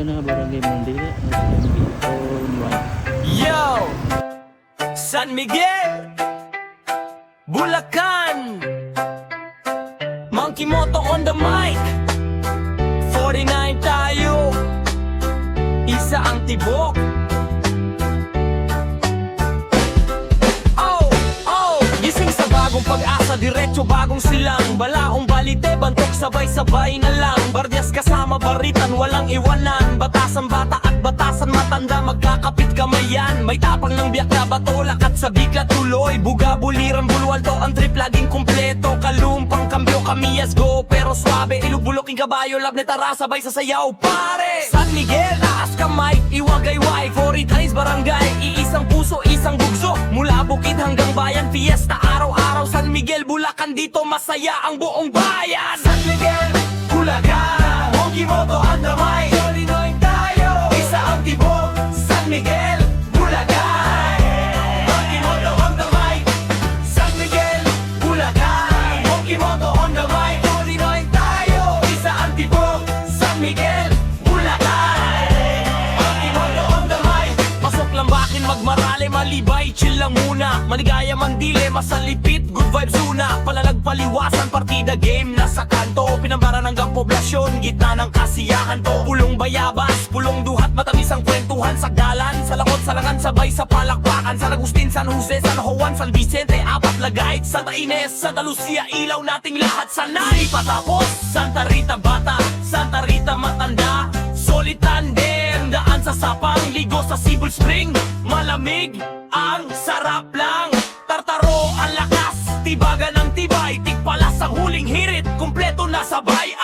tayo na Barangay Mandila at MB Yo! San Miguel, Bulacan, Monkey Moto on the mic. 49 tayo, isa ang tibok. Gising sa bagong pag-asa, diretso bagong silang. Balaong balite, bantok sabay-sabay na lang. Bardyas kasama baritan, walang iwanan. Batasan bata at batasan matanda, magkakapit kamayan. May tapang ng biyak na bato, lakat sa bigla tuloy. Buga, buliran, bulwalto, ang trip laging kumpleto. Kalumpang kambyo, kamiyas go, pero swabe. Ilubulok yung kabayo, labne tara, sabay sa sayaw, pare! San Miguel, taas kamay, iwagayway. 40 times barangay, iisang puso, isang bugso. Mula bukid hanggang bayan, fiesta araw-araw. San Miguel, Bulacan, dito masaya ang buong bayan. San Miguel, Bulacan, Monkey Moto on the mic. Jolinoy tayo, isa ang tibok. San Miguel, Bulacan, Monkey Moto on the mic. San Miguel, Bulacan, Monkey Moto on the mic. Jolinoy tayo, isa ang tibok. San Miguel, Bulacan, Monkey Moto on the mic. Pasok lambakin, magmarali, malibay, chill lang muna. Maligaya mandile, masalipit, good vibes una. Palalag paliwasan, partida game, nasa kanto. Pinambara ng poblasyon, gitna ng kasiyahan to. Pulong bayabas, pulong duhat, matamis ang kwentuhan. Sagdalan, sa lakot, salangan, sabay sa palakpakan. San Agustin, San Jose, San Juan, San Vicente, Apat Lagait, Santa Ines, Santa Lucia, ilaw nating lahat. Sanay patapos, Santa Rita Bata, Santa Rita Matanda, Solid Tandem, daan sa Sapang, ligo sa Sibol Spring. Malamig, ang sarap lang. Tartaro, ang lakas, tibagan ng tibay. Tigpalas ang huling hirit, kumpleto na sabay.